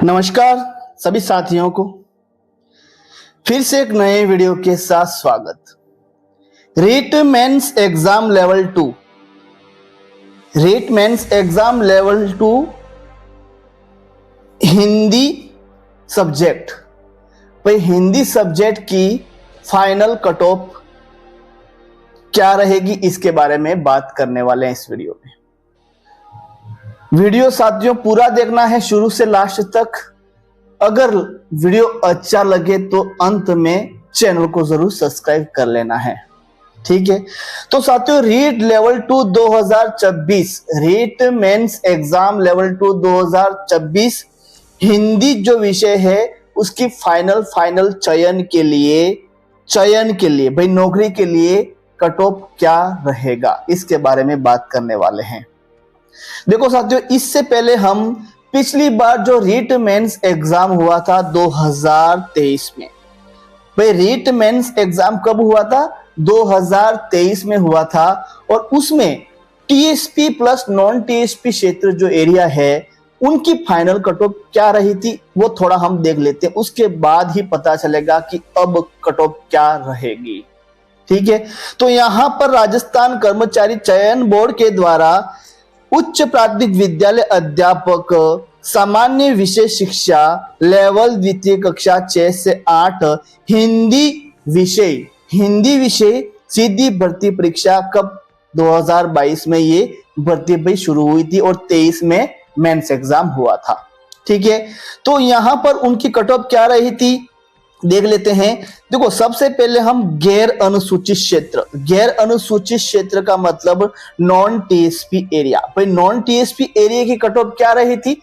नमस्कार सभी साथियों को फिर से एक नए वीडियो के साथ स्वागत। REET mains exam level 2 Hindi subject भाई हिंदी सब्जेक्ट की फाइनल कट ऑफ क्या रहेगी इसके बारे में बात करने वाले हैं इस वीडियो में। वीडियो साथियों पूरा देखना है शुरू से लास्ट तक। अगर वीडियो अच्छा लगे तो अंत में चैनल को जरूर सब्सक्राइब कर लेना है, ठीक है। तो साथियों REET level 2 2024 REET mains exam level 2 2024 Hindi जो विषय है उसकी फाइनल चयन के लिए भाई नौकरी के लिए कट ऑफ क्या रहेगा इसके बारे में बात करने वाले हैं। देखो साथियों इससे पहले हम पिछली बार जो रीट मेंस एग्जाम हुआ था 2023 में, भाई रीट मेंस एग्जाम कब हुआ था 2023 में हुआ था और उसमें टीएसपी प्लस नॉन टीएसपी क्षेत्र जो एरिया है उनकी फाइनल कट ऑफ क्या रही थी वो थोड़ा हम देख लेते हैं, उसके बाद ही पता चलेगा कि अब कट ऑफ क्या रहेगी, ठीक है। तो यहां पर राजस्थान कर्मचारी चयन बोर्ड के द्वारा उच्च प्राथमिक विद्यालय अध्यापक सामान्य विषय शिक्षा लेवल द्वितीय कक्षा 6 से 8 हिंदी विषय सीधी भर्ती परीक्षा कब 2022 में ये भर्ती भी शुरू हुई थी और 23 में मेंस एग्जाम हुआ था, ठीक है। तो यहां पर उनकी कट ऑफ क्या रही थी देख लेते हैं। देखो सबसे पहले हम गैर अनुसूचित क्षेत्र का मतलब नॉन टीएसपी एरिया, भाई नॉन टीएसपी एरिया की कट ऑफ क्या रही थी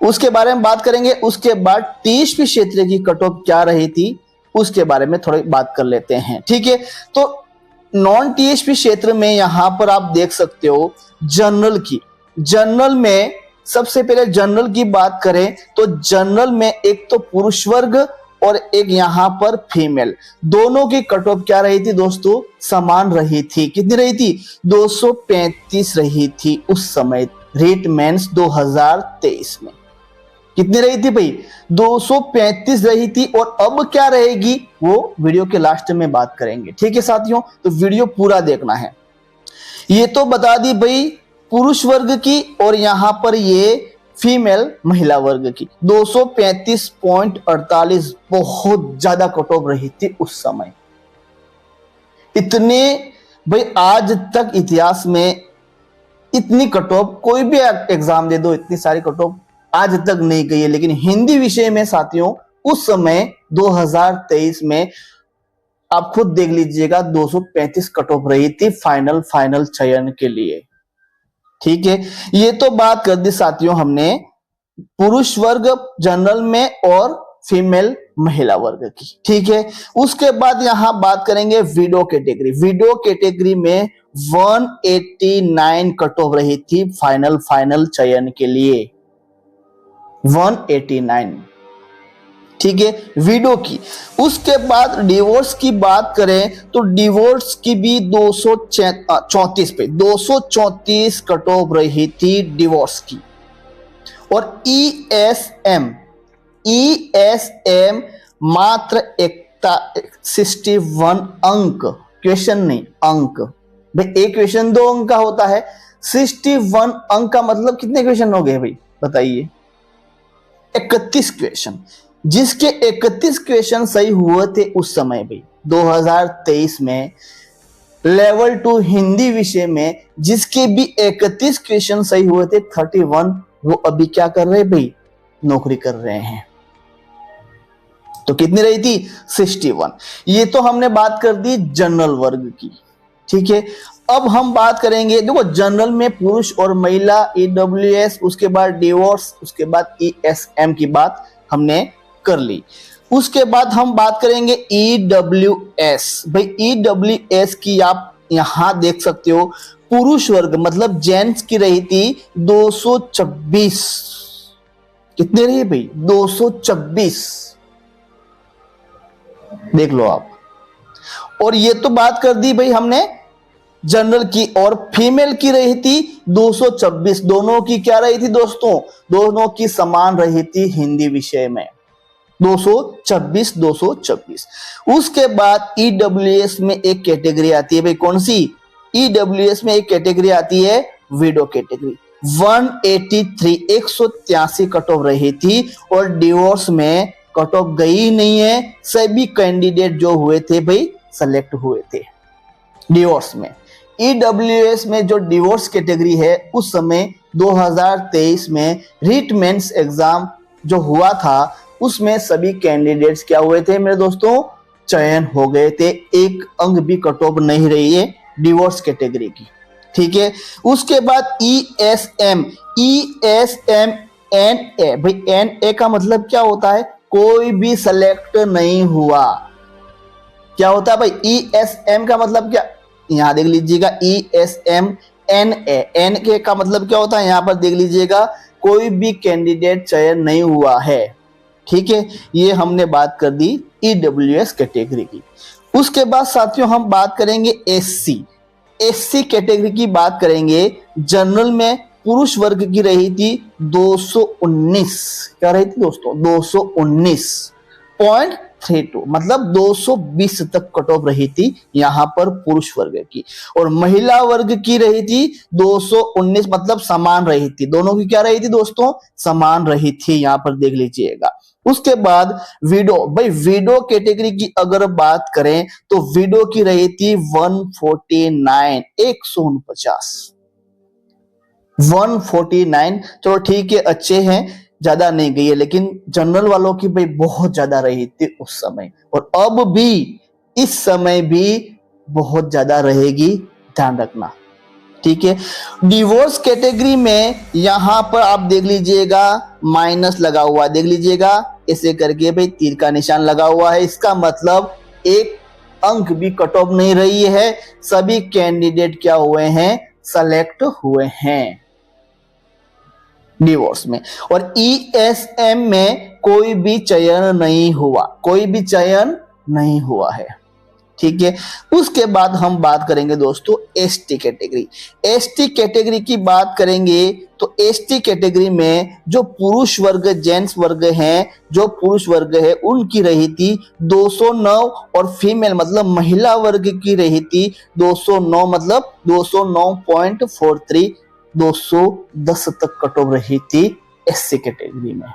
उसके बारे में बात करेंगे। उसके बाद टीएसपी क्षेत्र की कट ऑफ क्या रही थी उसके बारे में थोड़ी बात कर लेते हैं, ठीक है। तो नॉन टीएसपी क्षेत्र में यहां पर आप देख सकते हो जनरल में सबसे पहले जनरल की बात करें तो जनरल में एक तो पुरुष वर्ग और एक यहां पर फीमेल, दोनों की कट ऑफ क्या रही थी दोस्तों समान रही थी। कितनी रही थी 235 रही थी उस समय रीट मेंस 2023 में। कितनी रही थी भाई 235 रही थी और अब क्या रहेगी वो वीडियो के लास्ट में बात करेंगे, ठीक है साथियों। तो वीडियो पूरा देखना है। ये तो बता दी भाई पुरुष वर्ग की और यहां पर ये फीमेल महिला वर्ग की 235.48 बहुत ज्यादा कट ऑफ रही थी उस समय। इतने भाई आज तक इतिहास में इतनी कट ऑफ कोई भी एग्जाम दे दो इतनी सारी कट ऑफ आज तक नहीं गई है, लेकिन हिंदी विषय में साथियों उस समय 2023 में आप खुद देख लीजिएगा 235 कट ऑफ रही थी फाइनल चयन के लिए, ठीक है। ये तो बात कर दी साथियों हमने पुरुष वर्ग जनरल में और फीमेल महिला वर्ग की, ठीक है। उसके बाद यहां बात करेंगे वीडियो कैटेगरी में 189 कट ऑफ रही थी फाइनल चयन के लिए 189, ठीक है वीडियो की। उसके बाद डिवोर्स की बात करें तो डिवोर्स की भी 234 कट ऑफ रही थी डिवोर्स की। और ईएसएम मात्र 61 अंक, क्वेश्चन नहीं अंक, भाई एक क्वेश्चन 2 अंक का होता है, 61 अंक का मतलब कितने क्वेश्चन हो गए भाई बताइए 31 क्वेश्चन, जिसके 31 क्वेश्चन सही हुए थे उस समय भाई 2023 में लेवल 2 हिंदी विषय में जिसके भी 31 क्वेश्चन सही हुए थे 31 वो अभी क्या कर रहे हैं भाई नौकरी कर रहे हैं। तो कितनी रही थी 61। ये तो हमने बात कर दी जनरल वर्ग की, ठीक है। अब हम बात करेंगे देखो जनरल में पुरुष और महिला ईडब्ल्यूएस, उसके बाद डिवोर्स, उसके बाद ईएसएम की बात हमने कर ली। उसके बाद हम बात करेंगे ईडब्ल्यूएस। भाई ईडब्ल्यूएस की आप यहां देख सकते हो पुरुष वर्ग मतलब जेंट्स की रही थी 226। कितने रही भाई 226 देख लो आप। और ये तो बात कर दी भाई हमने जनरल की, और फीमेल की रही थी 226। दोनों की क्या रही थी दोस्तों, दोनों की समान रही थी हिंदी विषय में, 226 226। उसके बाद ईडब्ल्यूएस में एक कैटेगरी आती है भाई, कौन सी, ईडब्ल्यूएस में एक कैटेगरी आती है विडो कैटेगरी। 183 183 कट ऑफ रही थी, और डिवोर्स में कट ऑफ गई नहीं है, सभी कैंडिडेट जो हुए थे भाई सेलेक्ट हुए थे डिवोर्स में। ईडब्ल्यूएस में जो डिवोर्स कैटेगरी है, उस समय 2023 में रीट मेंस एग्जाम जो हुआ था, उसमें सभी कैंडिडेट्स क्या हुए थे मेरे दोस्तों, चयन हो गए थे, एक अंक भी कट ऑफ नहीं रही है डिवोर्स कैटेगरी की, ठीक है। उसके बाद ईएसएम, ईएसएम एन ए, भाई एन ए का मतलब क्या होता है, कोई भी सेलेक्ट नहीं हुआ। क्या होता है भाई, ईएसएम का मतलब क्या, यहां देख लीजिएगा, ESM N A, N A का मतलब क्या होता है, यहां पर देख लीजिएगा, कोई भी कैंडिडेट चयन नहीं हुआ है, ठीक है। ये हमने बात कर दी ईडब्ल्यूएस कैटेगरी की। उसके बाद साथियों हम बात करेंगे एससी, एससी कैटेगरी की बात करेंगे। जनरल में पुरुष वर्ग की रही थी 219, क्या रही थी दोस्तों, 219.32, मतलब 220 तक कट ऑफ रही थी यहां पर पुरुष वर्ग की, और महिला वर्ग की रही थी 219, मतलब समान रही थी, दोनों की क्या रही थी दोस्तों, समान रही थी, यहां पर देख लीजिएगा। उसके बाद विडो, भाई विडो कैटेगरी की अगर बात करें तो विडो की रही थी 149, 149, चलो ठीक है, अच्छे हैं, ज्यादा नहीं गई है, लेकिन जनरल वालों की भाई बहुत ज्यादा रही थी उस समय, और अब भी इस समय भी बहुत ज्यादा रहेगी, ध्यान रखना, ठीक है। डिवोर्स कैटेगरी में यहां पर आप देख लीजिएगा माइनस लगा हुआ है, देख लीजिएगा ऐसे करके भाई तीर का निशान लगा हुआ है, इसका मतलब एक अंक भी कट ऑफ नहीं रही है, सभी कैंडिडेट क्या हुए हैं, सेलेक्ट हुए हैं डिवोर्स में। और ईएसएम में कोई भी चयन नहीं हुआ, कोई भी चयन नहीं हुआ है, ठीक है। उसके बाद हम बात करेंगे दोस्तों एसटी कैटेगरी। एसटी कैटेगरी की बात करेंगे तो एसटी कैटेगरी में जो पुरुष वर्ग, जेंट्स वर्ग हैं, जो पुरुष वर्ग है उनकी रही थी 209, और फीमेल मतलब महिला वर्ग की रही थी 209, मतलब 209.43, 210 तक कट ऑफ रही थी एससी कैटेगरी में,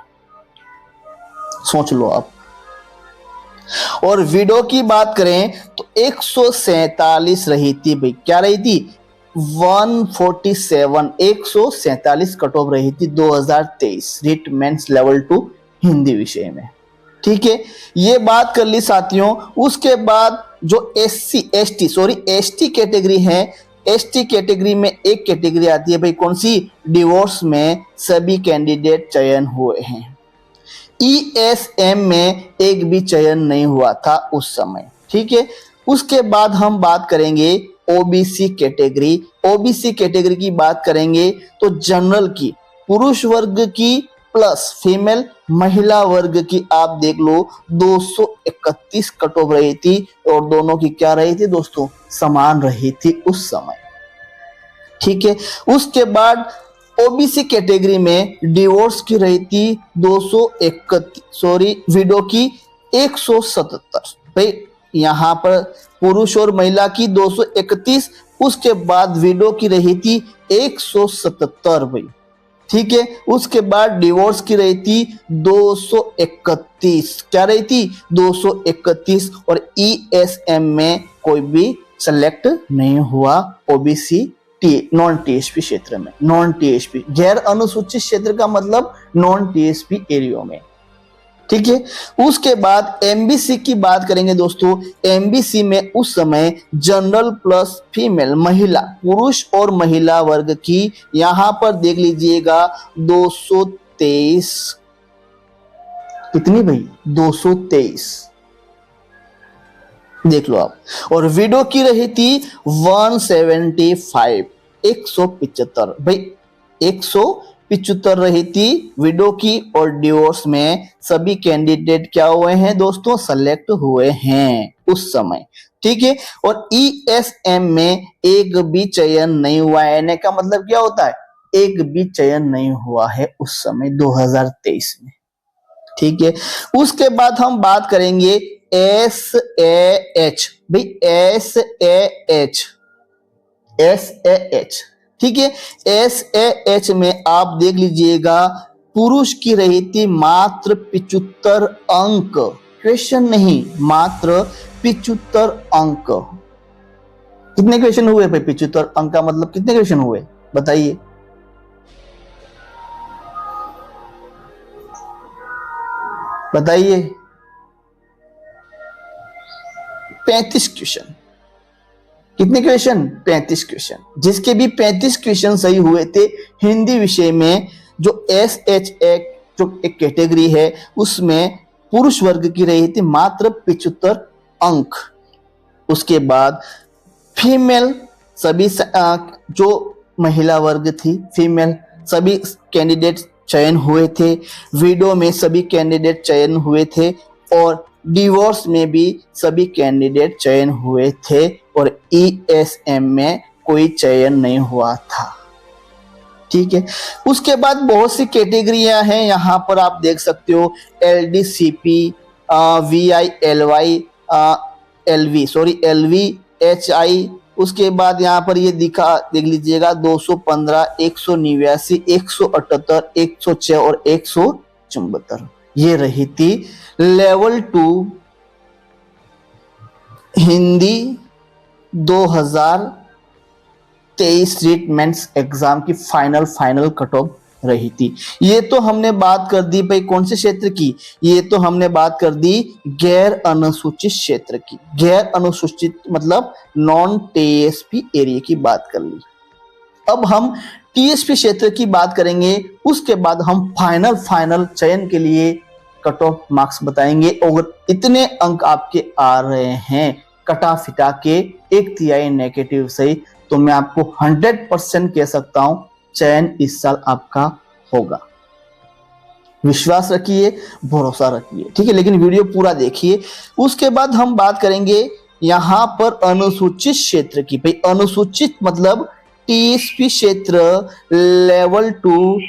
सोच लो आप। और विडो की बात करें तो 147 रही थी भाई, क्या रही थी, 147, 147 कट ऑफ रही थी 2023 रीट मेंस लेवल 2 हिंदी विषय में, ठीक है। ये बात कर ली साथियों। उसके बाद जो एसटी कैटेगरी है, एसटी कैटेगरी में एक कैटेगरी आती है भाई, कौन सी, डिवोर्स में सभी कैंडिडेट चयन हुए हैं। ईएसएम में एक भी चयन नहीं हुआ था उस समय, ठीक है। उसके बाद हम बात करेंगे ओबीसी कैटेगरी। ओबीसी कैटेगरी की बात करेंगे तो जनरल की, पुरुष वर्ग की प्लस फीमेल महिला वर्ग की आप देख लो 231 कट ऑफ रही थी, और दोनों की क्या रही थी दोस्तों, समान रही थी उस समय, ठीक है। उसके बाद ओबीसी कैटेगरी में डिवोर्स की रही थी 231, विडो की 177, भाई यहां पर पुरुष और महिला की 231, उसके बाद विडो की रही थी 177 भाई, ठीक है। उसके बाद डिवोर्स की रही थी 231, क्या रही थी 231, और ईएसएम में कोई भी सेलेक्ट नहीं हुआ ओबीसी नॉन टीएसपी क्षेत्र में, नॉन टीएसपी गैर अनुसूचित क्षेत्र का मतलब नॉन टीएसपी एरिया में, ठीक है। उसके बाद एमबीसी की बात करेंगे दोस्तों। एमबीसी में उस समय जनरल प्लस फीमेल, महिला, पुरुष और महिला वर्ग की यहां पर देख लीजिएगा 223, कितनी भाई 223, देख लो आप। और विडो की रही थी 175, 175 भाई 175 रही थी विडो की, और डिवोर्स में सभी कैंडिडेट क्या हुए हैं दोस्तों, सेलेक्ट हुए हैं उस समय, ठीक है। और ESM में एक भी चयन नहीं हुआ है, यानी का मतलब क्या होता है, एक भी चयन नहीं हुआ है उस समय 2023 में, ठीक है। उसके बाद हम बात करेंगे SAH, भाई SAH, ठीक है। SAH में आप देख लीजिएगा, पुरुष की रही थी मात्र 75 अंक, क्वेश्चन नहीं, मात्र 75 अंक। कितने क्वेश्चन हुए भाई, 75 अंक का मतलब कितने क्वेश्चन हुए बताइए। बताइए 35 क्वेश्चन। कितने क्वेश्चन, 35 क्वेश्चन, जिसके भी 35 क्वेश्चन सही हुए थे हिंदी विषय में। जो SH जो एक कैटेगरी है उसमें पुरुष वर्ग की रही थी मात्र 75 अंक। उसके बाद फीमेल सभी जो महिला वर्ग थी, फीमेल सभी कैंडिडेट चयन हुए थे, विडो में सभी कैंडिडेट चयन हुए थे, और डिवोर्स में भी सभी कैंडिडेट चयन हुए थे, और ESM में कोई चयन नहीं हुआ था, ठीक है। उसके बाद बहुत सी कैटेगरियां हैं, यहां पर आप देख सकते हो LDCP, VILY, LVHI। उसके बाद यहाँ पर ये देख लीजिएगा 215, 189, 178, 106 और 174, ये रही थी level 2 Hindi 2023 REET mains exam की फाइनल कट ऑफ रही थी। ये तो हमने बात कर दी भाई कौन से क्षेत्र की, ये तो हमने बात कर दी गैर अनुसूचित क्षेत्र की। गैर अनुसूचित मतलब नॉन TSP एरिया की बात कर ली। अब हम TSP क्षेत्र की बात करेंगे, उसके बाद हम फाइनल चयन के लिए कट ऑफ मार्क्स बताएंगे। और इतने अंक आपके आ रहे हैं कटा फिटा के 1/3 नेगेटिव सही, तो मैं आपको 100% कह सकता हूं चयन इस साल आपका होगा। विश्वास रखिए, भरोसा रखिए, ठीक है, लेकिन वीडियो पूरा देखिए। उसके बाद हम बात करेंगे यहां पर अनुसूचित क्षेत्र की। भाई अनुसूचित मतलब TSP क्षेत्र लेवल 2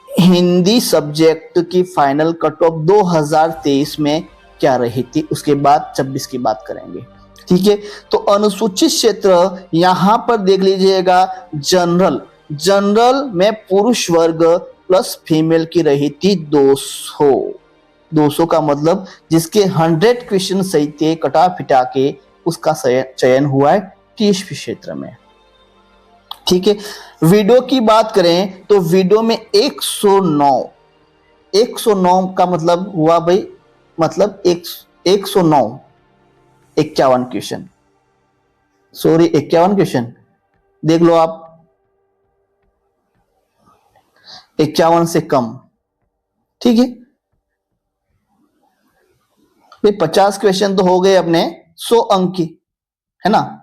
हिंदी सब्जेक्ट की फाइनल कट ऑफ 2023 में क्या रही थी, उसके बाद 26 की बात करेंगे, ठीक है। तो अनुसूचित क्षेत्र यहां पर देख लीजिएगा, जनरल में पुरुष वर्ग प्लस फीमेल की रही थी 200 का मतलब जिसके 100 क्वेश्चन सही थे कटा फिटा के, उसका चयन हुआ है TSP क्षेत्र में, ठीक है। विडो की बात करें तो विडो में 109 का मतलब हुआ भाई, मतलब 109 51 क्वेश्चन, सॉरी 51 क्वेश्चन देख लो आप, 51 से कम, ठीक है भाई। 50 क्वेश्चन तो हो गए अपने 100 अंक की, है ना।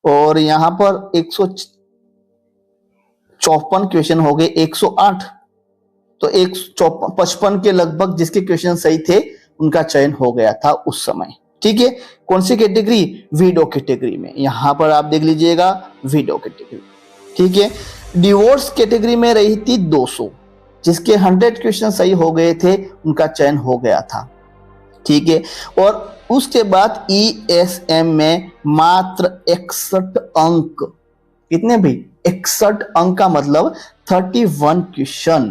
और यहां पर 154 क्वेश्चन हो गए 108, तो 155 के लगभग जिसके क्वेश्चन सही थे उनका चयन हो गया था उस समय, ठीक है। कौन सी कैटेगरी, विडो कैटेगरी में, यहां पर आप देख लीजिएगा विडो कैटेगरी, ठीक है। डिवोर्स कैटेगरी में रही थी 200, जिसके 100 क्वेश्चन सही हो गए थे उनका चयन हो गया था, ठीक है। और उसके बाद ESM में मात्र 61 अंक, कितने भाई 61 अंक का मतलब 31 क्वेश्चन,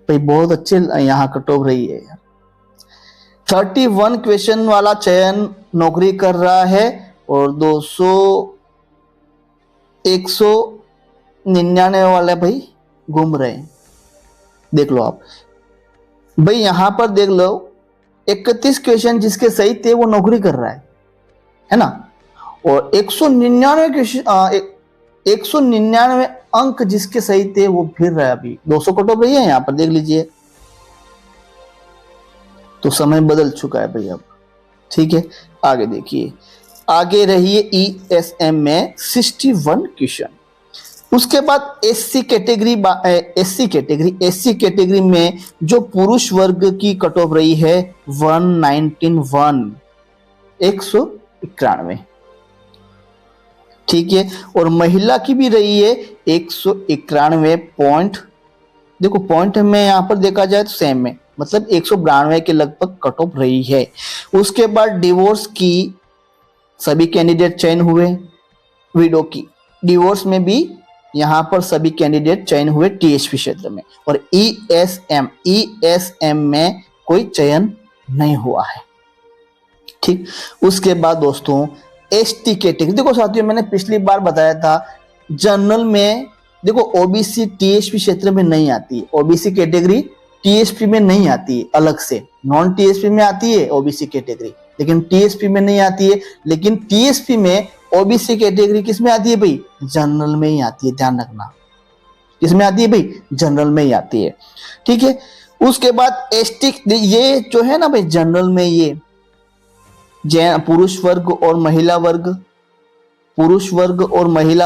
भाई बहुत अच्छे यहां कट ऑफ रही है। 31 क्वेश्चन वाला चयन नौकरी कर रहा है, और 199 वाले भाई घूम रहे हैं। देख लो आप भाई, यहां पर देख लो 31 क्वेश्चन जिसके सही थे वो नौकरी कर रहा है ना। और 199 क्वेश्चन 199 अंक जिसके सही थे वो फिर रहा है, अभी 200 कट ऑफ रही है यहां पर देख लीजिए। तो समय बदल चुका है भाई अब, ठीक है। आगे देखिए, आगे रहिए ESM में 61 क्वेश्चन। उसके बाद एससी कैटेगरी में जो पुरुष वर्ग की कट ऑफ रही है 191, ठीक है। और महिला की भी रही है 191 पॉइंट, देखो पॉइंट में यहां पर देखा जाए तो सेम है, मतलब 192 के लगभग कट ऑफ रही है। उसके बाद डिवोर्स की सभी कैंडिडेट चयन हुए, विडो की डिवोर्स में भी यहां पर सभी कैंडिडेट चयन हुए टीएसपी क्षेत्र में। और ईएसएम में कोई चयन नहीं हुआ है, ठीक। उसके बाद दोस्तों एसटी कैटेगरी, देखो साथियों मैंने पिछली बार बताया था जनरल में देखो ओबीसी टीएसपी क्षेत्र में नहीं आती है, ओबीसी कैटेगरी टीएसपी में नहीं आती है, अलग से नॉन टीएसपी में आती है ओबीसी कैटेगरी, लेकिन टीएसपी में नहीं आती है। लेकिन टीएसपी में ओबीसी कैटेगरी किस में आती है भाई? जनरल में ही आती है, ध्यान रखना। किस में आती है भाई? जनरल में ही आती है, ठीक है। उसके बाद एसटी, ये जो है ना भाई जनरल में, ये पुरुष वर्ग और महिला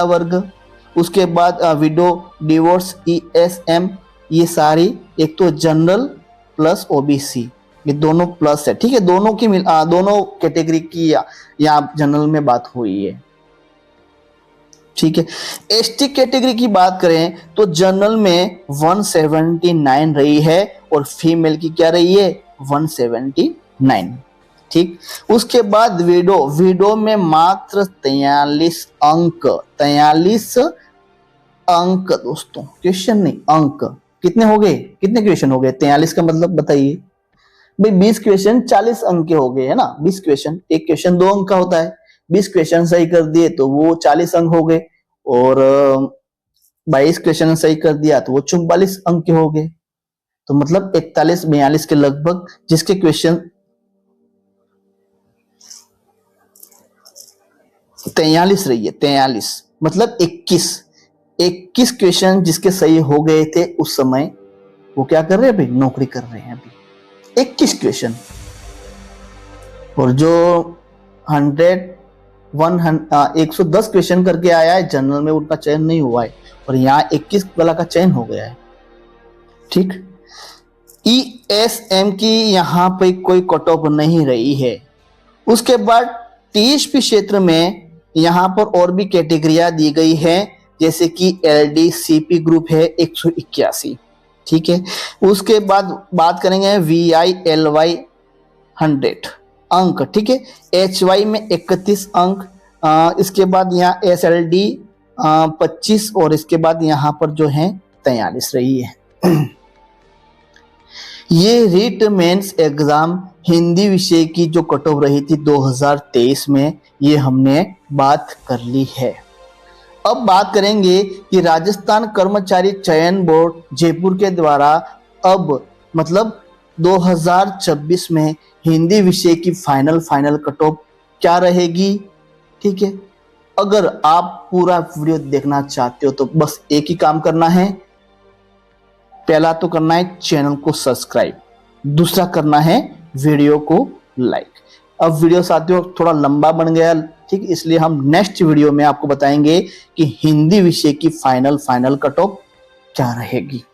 वर्ग, उसके बाद विडो, डिवोर्स, ईएसएम, ये सारी एक तो जनरल प्लस ओबीसी, ये दोनों प्लस है, ठीक है। दोनों की दोनों कैटेगरी की यहाँ जनरल में बात हुई है, ठीक है। एसटी कैटेगरी की बात करें तो जनरल में 179 रही है और फीमेल की क्या रही है? 179, ठीक। उसके बाद विडो में मात्र 43 अंक दोस्तों, क्वेश्चन नहीं अंक। कितने हो गए? कितने क्वेश्चन हो गए? 43 का मतलब बताइए भाई, 20 क्वेश्चन 40 अंक के हो गए है ना। 20 क्वेश्चन, एक क्वेश्चन 2 अंक का होता है, 20 क्वेश्चन सही कर दिए तो वो 40 अंक हो गए, और 22 क्वेश्चन सही कर दिया तो वो 44 अंक के हो गए। तो मतलब 41-42 के लगभग जिसके क्वेश्चन 43 रही है, 43 मतलब 21 क्वेश्चन जिसके सही हो गए थे उस समय, वो क्या कर रहे हैं भाई? नौकरी कर रहे हैं अभी। 21 क्वेश्चन, और जो 110 क्वेश्चन करके आया है जनरल में उनका चयन नहीं हुआ है, और यहाँ 21 वाला का चयन हो गया है, ठीक। ईएसएम की यहाँ पे कोई कट ऑफ नहीं रही है। उसके बाद टीएसपी क्षेत्र में यहाँ पर और भी कैटेगरियां दी गई है, जैसे कि एलडीसीपी ग्रुप है 181, ठीक है। उसके बाद बात करेंगे VILY 100 अंक, ठीक है। HY में 31 अंक, इसके बाद यहाँ SLD 25, और इसके बाद यहाँ पर जो है 43 रही है। ये रीट मेंस एग्जाम हिंदी विषय की जो कट ऑफ रही थी 2023 में, ये हमने बात कर ली है। अब बात करेंगे कि राजस्थान कर्मचारी चयन बोर्ड जयपुर के द्वारा अब मतलब 2026 में हिंदी विषय की फाइनल कट ऑफ क्या रहेगी, ठीक है। अगर आप पूरा वीडियो देखना चाहते हो तो बस एक ही काम करना है, पहला तो करना है चैनल को सब्सक्राइब, दूसरा करना है वीडियो को लाइक। अब वीडियो साथियों थोड़ा लंबा बन गया, ठीक, इसलिए हम नेक्स्ट वीडियो में आपको बताएंगे कि हिंदी विषय की फाइनल कट ऑफ क्या रहेगी।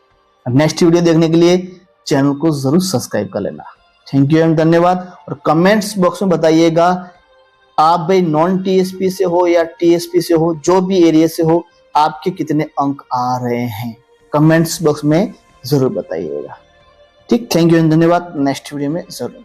नेक्स्ट वीडियो देखने के लिए चैनल को जरूर सब्सक्राइब कर लेना। थैंक यू एंड धन्यवाद। और कमेंट्स बॉक्स में बताइएगा आप भाई नॉन टीएसपी से हो या टीएसपी से हो, जो भी एरिया से हो, आपके कितने अंक आ रहे हैं, कमेंट्स बॉक्स में जरूर बताइएगा, ठीक। थैंक यू एंड धन्यवाद। नेक्स्ट वीडियो में जरूर